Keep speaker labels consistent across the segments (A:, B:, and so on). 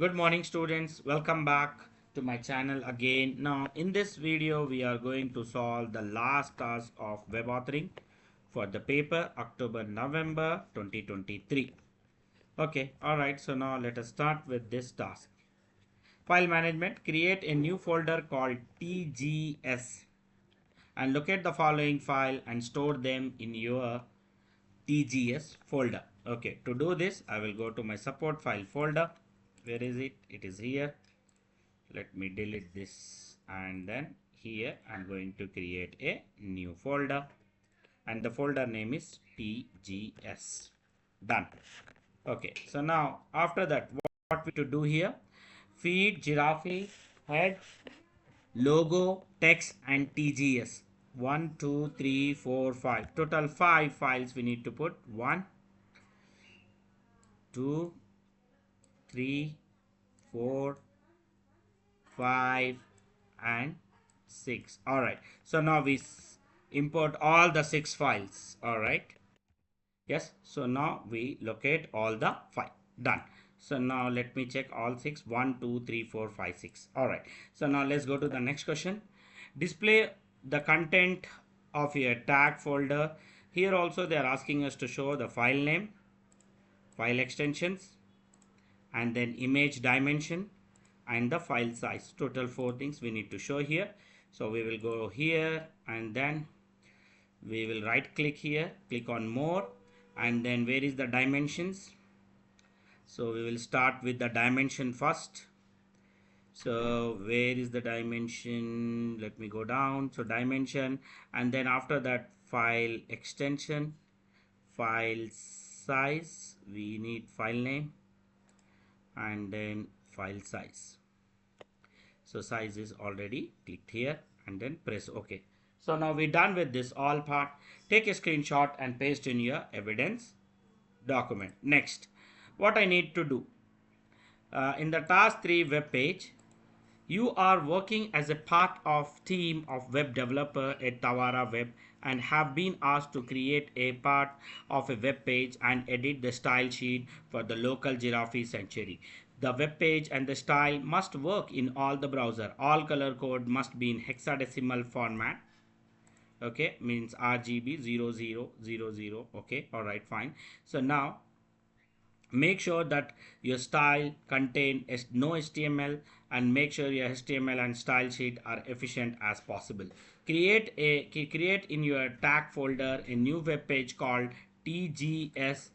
A: Good morning students, welcome back to my channel again. Now in this video we are going to solve the last task of web authoring for the paper October-November 2023. Okay, alright, so now let us start with this task. File management, create a new folder called TGS and locate the following file and store them in your TGS folder. Okay, to do this I will go to my support file folder. Where is it? It is here. Let me delete this, and then here I'm going to create a new folder and the folder name is TGS. Done. Okay, so now after that what we to do here, feed giraffe head logo text and TGS. 1 2 3 4 5, total 5 files we need to put. 1 2 3 4 5 and 6. All right, so now we import all the 6 files. All right, yes, so now we locate all the 5. Done. So now let me check all 6. 1 2 3 4 5 6. All right, so now let's go to the next question. Display the content of your tag folder. Here also they are asking us to show the file name, file extensions, and then image dimension and the file size. Total 4 things we need to show here. So we will go here and then we will right click here, click on more, and then where is the dimensions? So we will start with the dimension first. So where is the dimension? Let me go down. So dimension, and then after that file extension, file size, we need file name, and then file size. So size is already clicked here, and then press OK. So now we're done with this all part. Take a screenshot and paste in your evidence document. Next, what I need to do, in the task 3 web page, you are working as a part of team of web developer at Tawara Web and have been asked to create a part of a web page and edit the style sheet for the local giraffe sanctuary. The web page and the style must work in all the browser. All color code must be in hexadecimal format. Okay, means RGB 0000. Okay, all right, fine. So now make sure that your style contain no HTML, and make sure your HTML and style sheet are efficient as possible. Create in your tag folder a new web page called tgs.htm.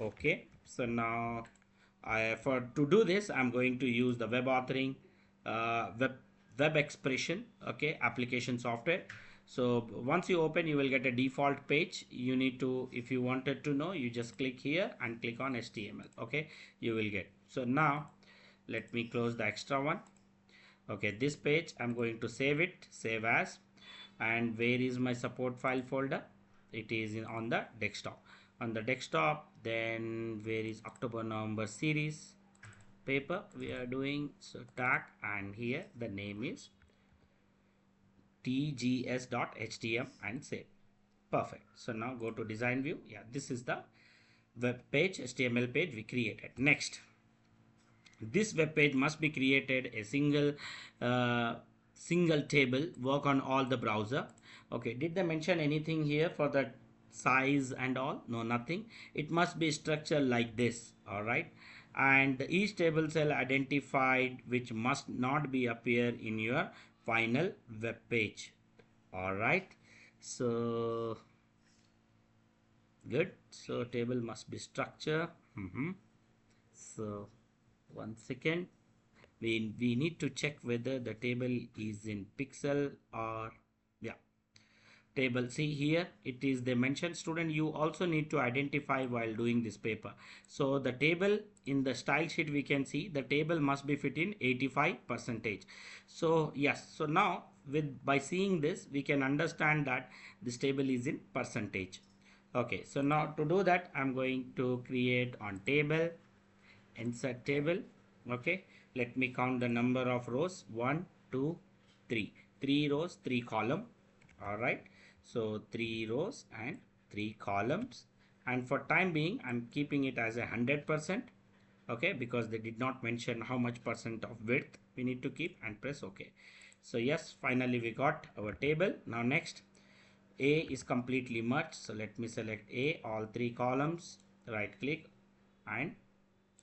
A: Okay, so now to do this I'm going to use the web authoring web expression, okay, application software. So once you open, you will get a default page. You need to, if you wanted to know, you just click here and click on HTML. Okay, you will get. So now let me close the extra one. Okay, this page I'm going to save it, save as, and where is my support file folder? It is on the desktop. On the desktop, then where is October November series paper we are doing? So tag, and here the name is tgs.htm and save. Perfect. So now go to design view. Yeah, this is the web page, HTML page we created. Next, this web page must be created a single table, work on all the browser. Okay, did they mention anything here for the size and all? No, nothing. It must be structured like this. All right, and each table cell identified which must not be appear in your final web page. All right, so good. So table must be structure. So 1 second, we need to check whether the table is in pixel or, yeah, table. See here it is, they mentioned, student, you also need to identify while doing this paper. So the table in the style sheet, we can see the table must be fit in 85%. So yes, so now by seeing this we can understand that this table is in percentage. Okay, so now to do that I'm going to create on table, insert table. Okay, let me count the number of rows. 1 2 3 rows, 3 column. All right, so 3 rows and 3 columns, and for time being I'm keeping it as 100%. okay, because they did not mention how much percent of width we need to keep, and press OK. So yes, finally we got our table. Now next, A is completely merged, so let me select A, all three columns, right click and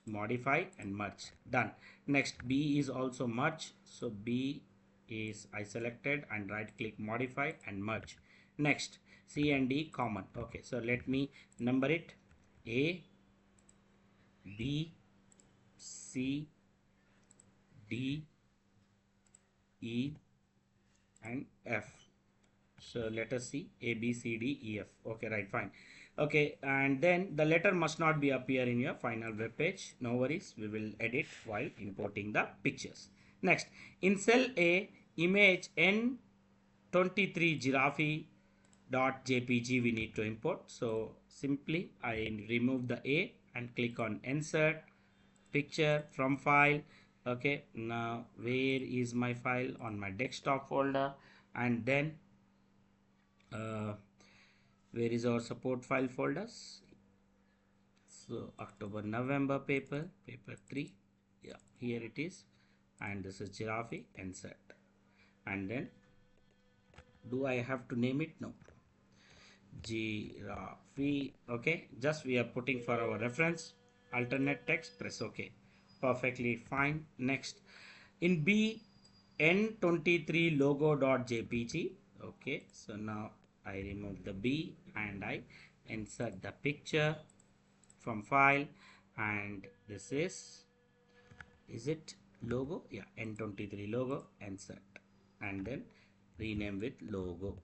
A: modify and merge. Done. Next, B is also merged, so B is I selected and right click modify and merge. Next, C and D common. Okay, so let me number it: A, B, C, D, E and F. So let us see A, B, C, D, E, F. Okay, right, fine. Okay, and then the letter must not be appear in your final web page. No worries, we will edit while importing the pictures. Next, in cell A, image N23 giraffe dot jpg we need to import. So simply I remove the A and click on insert picture from file. Okay, now where is my file? On my desktop folder, and then uh, where is our support file folders? So October November paper 3, yeah, here it is, and this is giraffe insert. And then do I have to name it? No, giraffe. Okay, just we are putting for our reference. Alternate text, press OK. Perfectly fine. Next, in B, N23 logo.jpg. Okay, so now I remove the B and I insert the picture from file, and this is it logo? Yeah, N23 logo, insert, and then rename with logo.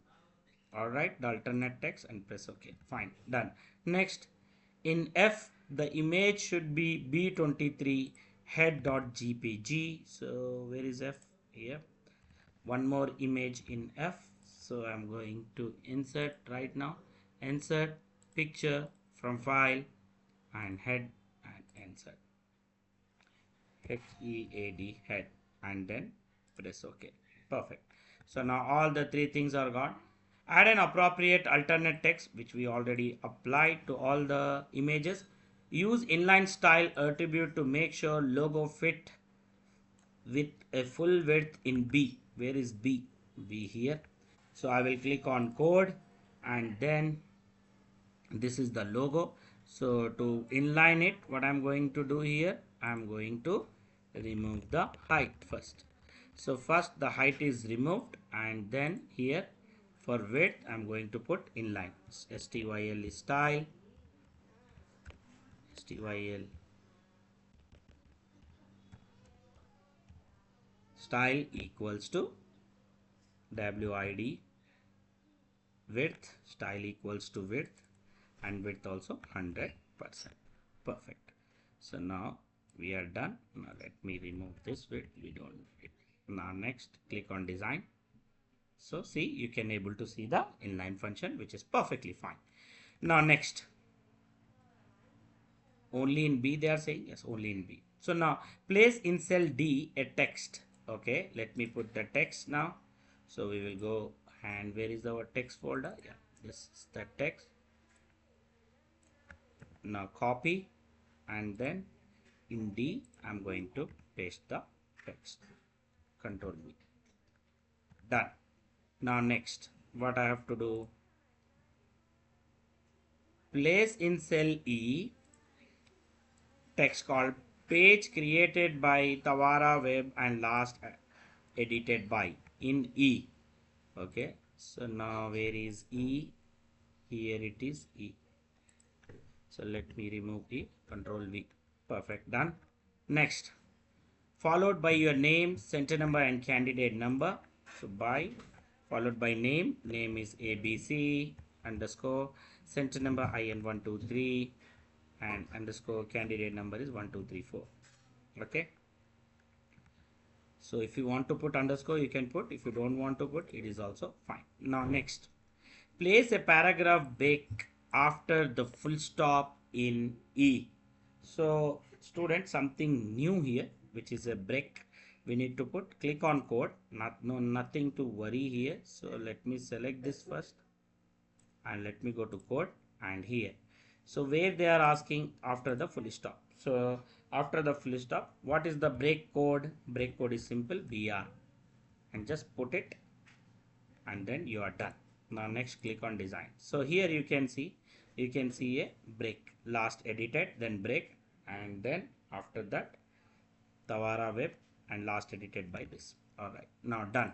A: Alright, the alternate text and press OK. Fine, done. Next, in F, the image should be B23 head.jpg. So where is F? Here. One more image in F. So I'm going to insert right now. Insert picture from file and head and insert. HEAD head, and then press OK. Perfect. So now all the three things are gone. Add an appropriate alternate text which we already applied to all the images. Use inline style attribute to make sure logo fit with a full width in B. Where is B? B here. So I will click on code, and then this is the logo. So to inline it, what I'm going to do here, I'm going to remove the height first. So first the height is removed, and then here for width I'm going to put inline. Styl is style, styl style equals to wid width, style equals to width, and width also 100%. Perfect. So now we are done. Now let me remove this width. We don't need it. Now next, click on design. So see, you can able to see the inline function, which is perfectly fine. Now next, only in B they are saying? Yes, only in B. So now place in cell D a text. Okay, let me put the text now. So we will go, and where is our text folder? Yeah, this is the text. Now copy, and then in D I'm going to paste the text. Control V. Done. Now next, what I have to do? Place in cell E text called page created by Tawara Web and last edited by in E. Okay, so now where is E? Here it is E. So let me remove E. Control V. Perfect. Done. Next, followed by your name, center number and candidate number. So by followed by name. Name is ABC underscore, center number IN123, and underscore candidate number is 1234. Okay. So if you want to put underscore, you can put. If you don't want to put, it is also fine. Now next, place a paragraph break after the full stop in E. So student, something new here, which is a break we need to put. Click on code. Nothing to worry here. So let me select this first, and let me go to code, and here. So where they are asking after the full stop. So after the full stop, what is the break code? Break code is simple, BR, and just put it, and then you are done. Now next click on design. So here you can see a break, last edited, then break, and then after that Tawara web, and last edited by this. All right, now done.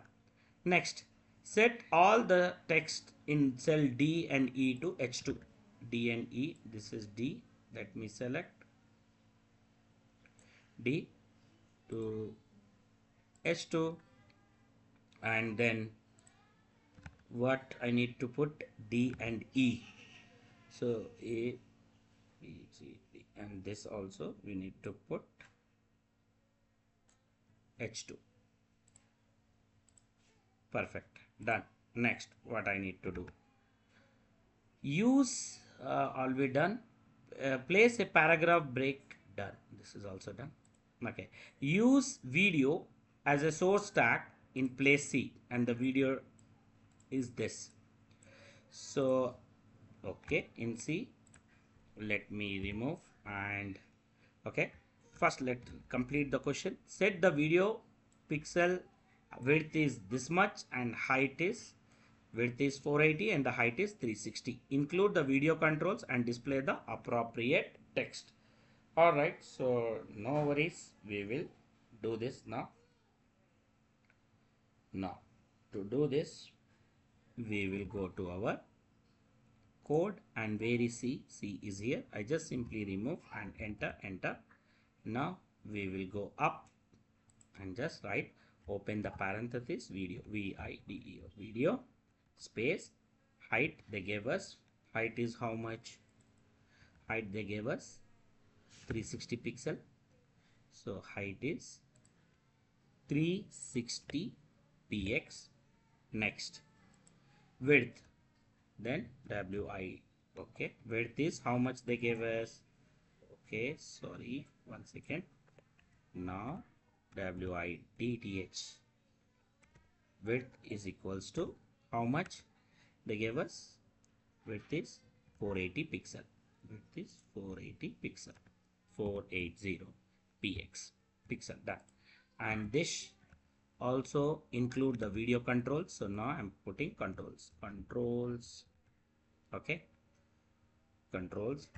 A: Next, set all the text in cell D and E to H2. D and E, this is D. Let me select D to H2, and then what I need to put, D and E. So A, B, C, D, and this also we need to put H2. Perfect, done. Next, what I need to do, use all we done, place a paragraph break, done. This is also done. Okay, use video as a source tag in place C, and the video is this. So okay, in C, let me remove, and okay, first let complete the question. Set the video pixel width is this much, and height is, width is 480 and the height is 360. Include the video controls and display the appropriate text. All right, so no worries, we will do this now. Now to do this, we will go to our code, and where is C? C is here. I just simply remove and enter. Now we will go up and just write, open the parenthesis, video, video, video, space, height. They gave us, height is how much? Height they gave us 360 pixel. So height is 360 px. Next, width, then wi. Okay, width is how much they gave us? Okay, sorry, 1 second. Now width, width is equals to how much they gave us? Width is 480 pixel. Width is 480 pixel. 480 px pixel, done. And this also include the video controls. So now I'm putting controls. Okay, controls, controls,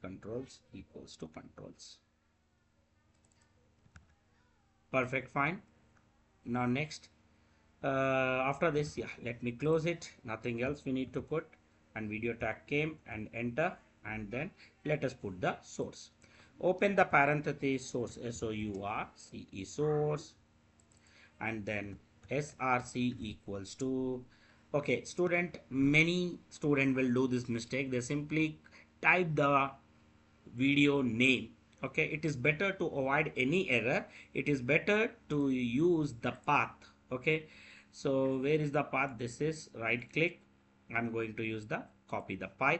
A: controls equals to controls. Perfect, fine. Now next, after this, yeah, let me close it. Nothing else we need to put, and video tag came, and enter, and then let us put the source. Open the parenthesis source, source, source, and then src equals to, okay, many student will do this mistake. They simply type the video name. Okay, it is better to avoid any error. It is better to use the path. Okay, so where is the path? This is right click. I'm going to use the copy the path.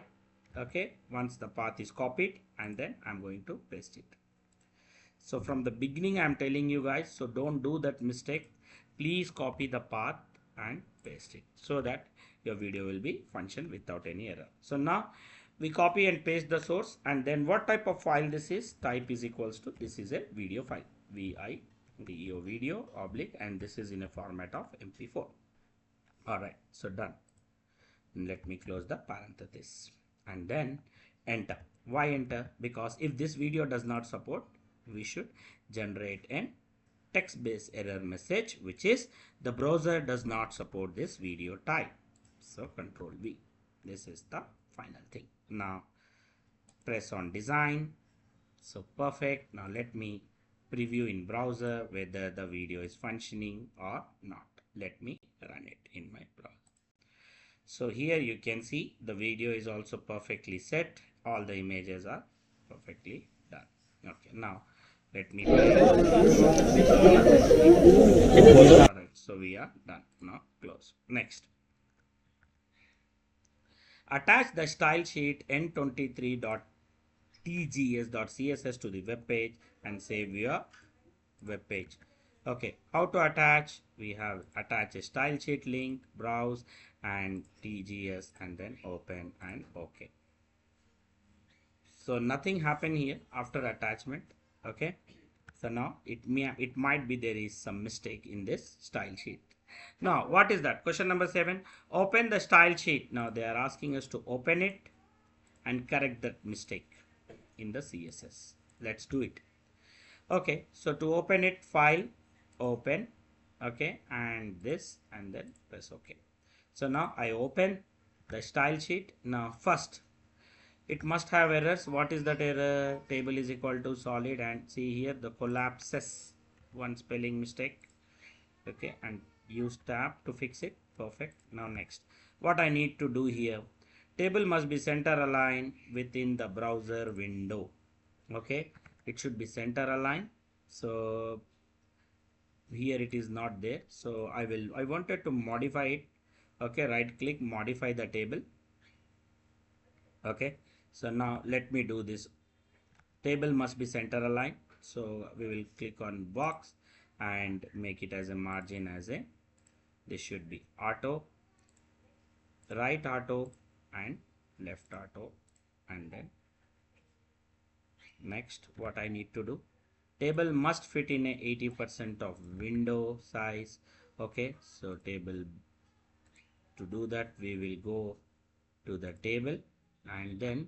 A: Okay, once the path is copied, and then I'm going to paste it. So from the beginning I'm telling you guys, so don't do that mistake. Please copy the path and paste it, so that your video will be function without any error. So now we copy and paste the source, and then what type of file this is? Type is equals to, this is a video file, video oblique, and this is in a format of MP4. All right, so done. Let me close the parenthesis, and then enter. Why enter? Because if this video does not support, we should generate an text-based error message, which is the browser does not support this video type. So Control V. This is the final thing. Now press on design. So perfect. Now let me preview in browser whether the video is functioning or not. Let me run it in my browser. So here you can see the video is also perfectly set. All the images are perfectly done. Okay, now let me play. Alright, so we are done. Now close. Next, attach the style sheet n23.tgs.css to the web page and save your web page. Okay, how to attach? We have attach a style sheet link, browse, and tgs, and then open and okay. So nothing happened here after attachment. Okay, so now it might be there is some mistake in this style sheet. Now what is that? Question number 7, open the style sheet. Now they are asking us to open it and correct that mistake in the CSS. Let's do it. Okay, so to open it, file, open, okay, and this, and then press OK. So now I open the style sheet. Now first it must have errors. What is that error? Table is equal to solid, and see here the collapses, one spelling mistake. Okay, and use tab to fix it. Perfect. Now next, what I need to do here, table must be center aligned within the browser window. Okay, it should be center aligned. So here it is not there, so I wanted to modify it. Okay, right click, modify the table. Okay, so now let me do this. Table must be center aligned, so we will click on box and make it as a margin as a, this should be auto, right auto and left auto, and then next what I need to do, table must fit in a 80% of window size. Okay, so table, to do that we will go to the table, and then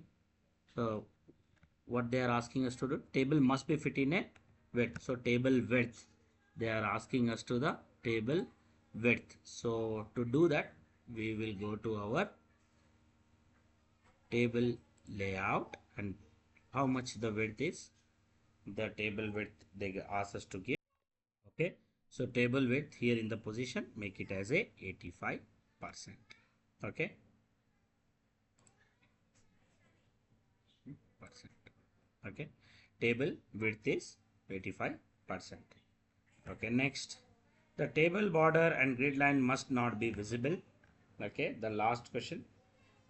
A: what they are asking us to do, table must be fit in a width, so table width, they are asking us to the table width. So to do that we will go to our table layout, and how much the width is, the table width they ask us to give. Okay, so table width here in the position, make it as a 85%. Okay, percent. Okay, table width is 85%. Okay, next, the table border and grid line must not be visible. Okay, the last question,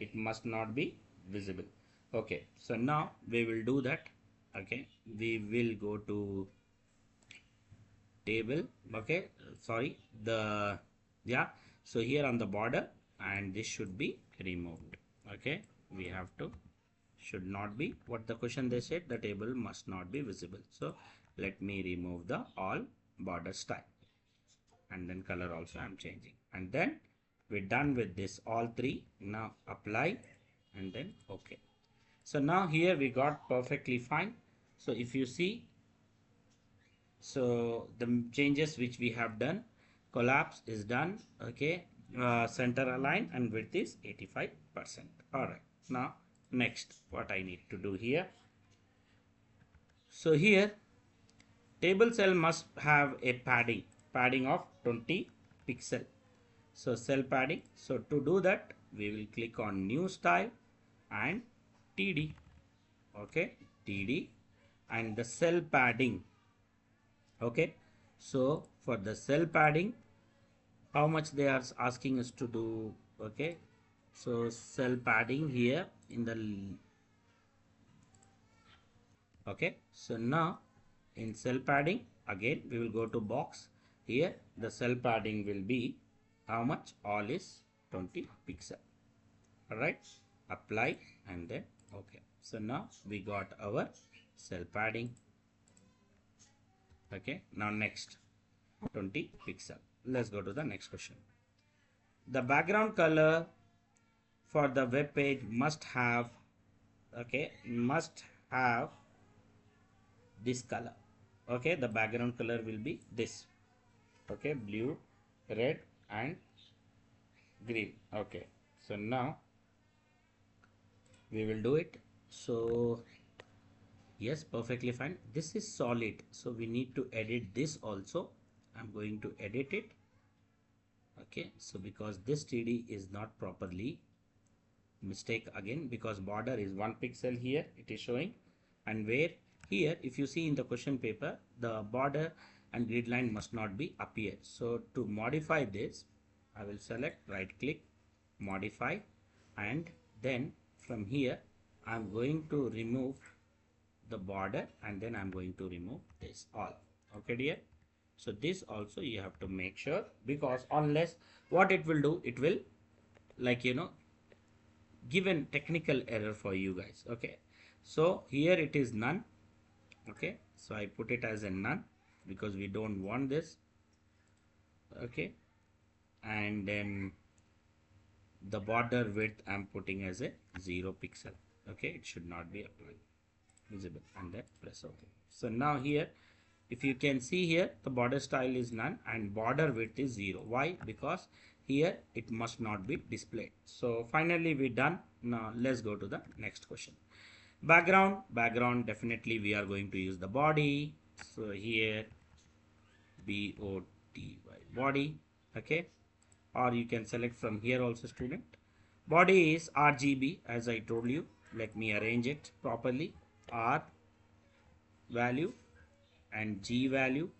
A: it must not be visible. Okay, so now we will do that. Okay, we will go to table. Okay, sorry, the, yeah, so here on the border, and this should be removed. Okay, we have to, should not be, what the question they said, the table must not be visible. So let me remove the all border style, and then color also I'm changing, and then we're done with this all three. Now apply, and then okay. So now here we got perfectly fine. So if you see, so the changes which we have done, collapse is done. Okay, center align and width is 85%. All right, now next what I need to do here, so here table cell must have a padding of 20 pixel. So cell padding, so to do that we will click on new style and TD. Okay, TD, and the cell padding. Okay, so for the cell padding, how much they are asking us to do. Okay, so cell padding here in the, okay, so now in cell padding again we will go to box. Here the cell padding will be how much, all is 20 pixel. All right, apply, and then okay. So now we got our cell padding. Okay, now next 20 pixel. Let's go to the next question. The background color for the web page must have, okay, must have this color. Okay, the background color will be this. Okay, blue, red and green. Okay, so now we will do it. So yes, perfectly fine. This is solid, so we need to edit this also. I'm going to edit it. Okay, so because this TD is not properly, mistake again, because border is 1 pixel here it is showing, and where here if you see in the question paper, the border and grid line must not be appear. So to modify this, I will select, right click, modify, and then from here I'm going to remove the border, and then I'm going to remove this all. Okay dear, so this also you have to make sure, because unless what it will do, it will, like, you know, given technical error for you guys. Okay, so here it is none. Okay, so I put it as a none because we don't want this. Okay, and then the border width I'm putting as a 0 pixel. Okay, it should not be applied visible, and then press OK. So now here, if you can see here, the border style is none and border width is 0. Why? Because here it must not be displayed. So finally we done. Now let's go to the next question. Background, definitely we are going to use the body. So here BODY, body. Okay, or you can select from here also, student. Body is RGB, as I told you. Let me arrange it properly. R value and G value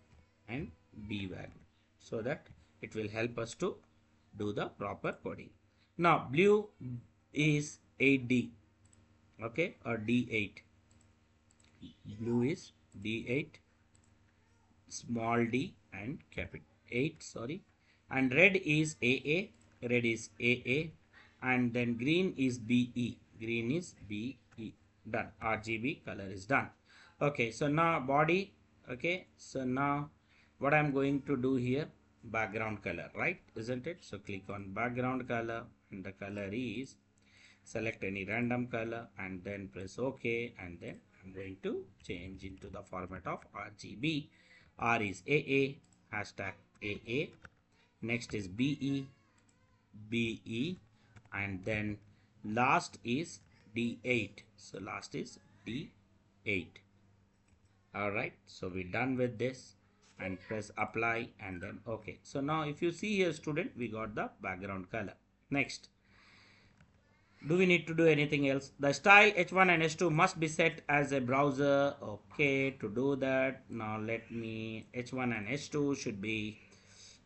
A: and B value, so that it will help us to do the proper coding. Now blue is 8D, okay, or D8. Blue is D8, small d and capital 8, sorry. And red is AA, red is AA, and then green is BE, green is BE. Done. RGB color is done. Okay, so now body. Okay, so now what I'm going to do here, background color, right, isn't it? So click on background color, and the color is, select any random color and then press OK, and then I'm going to change into the format of RGB. R is AA, hashtag AA. Next is BE, BE, and then last is D8. So last is D8. Alright, so we're done with this, and press apply and then OK. So now if you see here, student, we got the background color. Next, do we need to do anything else? The style H1 and H2 must be set as a browser. Okay, to do that, now let me, H1 and H2 should be,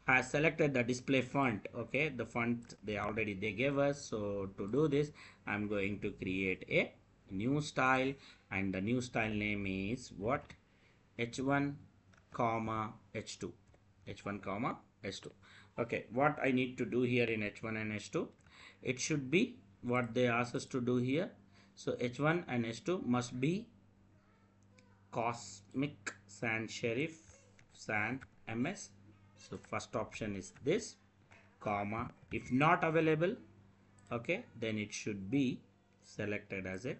A: has selected the display font. Okay, the font they gave us. So to do this, I'm going to create a new style, and the new style name is what? H1 comma H2. H1 comma H2. Okay, what I need to do here in H1 and H2, it should be what they ask us to do here. So H1 and H2 must be Cosmic Sans Serif Sans MS. So first option is this, comma. If not available, okay, then it should be selected as a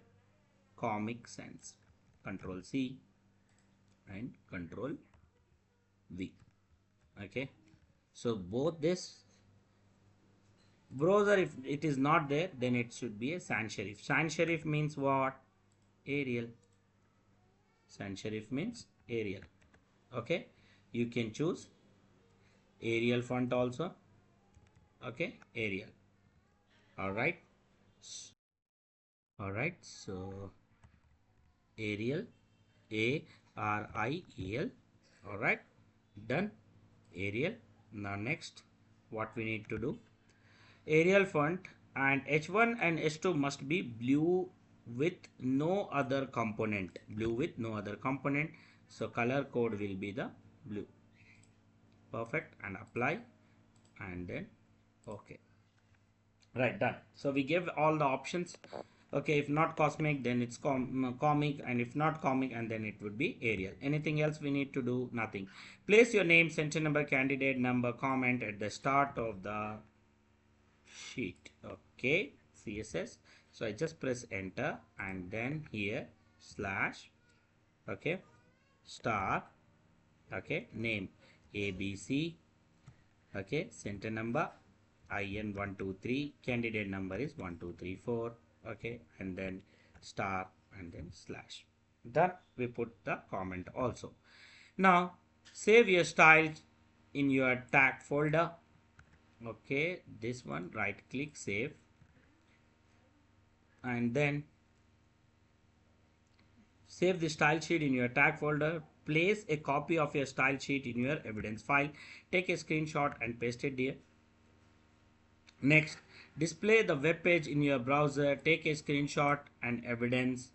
A: Comic Sans. Control C and Control V. Okay, so both this browser, if it is not there, then it should be a sans serif. Sans serif means what? Arial. Sans serif means Arial. Okay, you can choose Arial font also. Okay, Arial. All right, so Arial, ARIAL. All right, done. Arial. Now next, what we need to do, Arial font, and H1 and H2 must be blue with no other component. Blue with no other component. So color code will be the blue. Perfect, and apply, and then OK. Right, done. So we give all the options. Okay, if not cosmic, then it's comic, and if not comic, and then it would be Arial. Anything else we need to do? Nothing. Place your name, center number, candidate number, comment at the start of the sheet. Okay, CSS. So I just press enter, and then here slash, okay, star, okay, name ABC, okay, center number IN123, candidate number is 1234, okay, and then star and then slash. Done. We put the comment also. Now save your style in your tag folder. Okay, this one, right click, save, and then save the style sheet in your tag folder. Place a copy of your style sheet in your evidence file. Take a screenshot and paste it here. Next, display the web page in your browser. Take a screenshot and evidence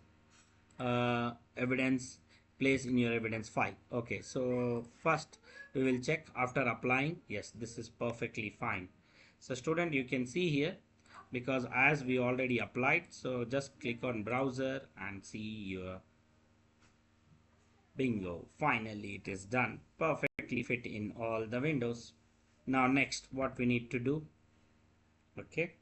A: place in your evidence file. Okay, so first we will check after applying. Yes, this is perfectly fine. So student, you can see here because as we already applied, so just click on browser and see your bingo. Finally it is done, perfectly fit in all the windows. Now next what we need to do, okay,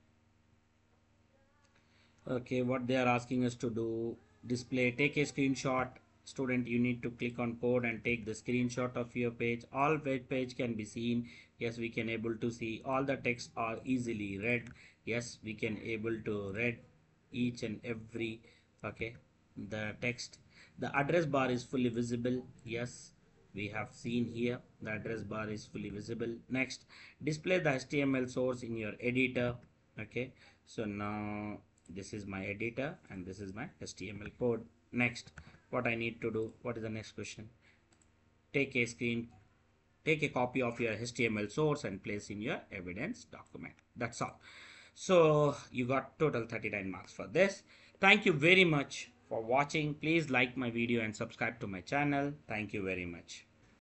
A: what they are asking us to do, display, take a screenshot. Student, you need to click on code and take the screenshot of your page. All web page can be seen. Yes, we can able to see all the text are easily read. Yes, we can able to read each and every, okay, the text. The address bar is fully visible. Yes, we have seen here the address bar is fully visible. Next, display the HTML source in your editor. Okay, so now this is my editor and this is my HTML code. Next, what I need to do, what is the next question? Take a copy of your HTML source and place in your evidence document. That's all. So you got total 39 marks for this. Thank you very much for watching. Please like my video and subscribe to my channel. Thank you very much.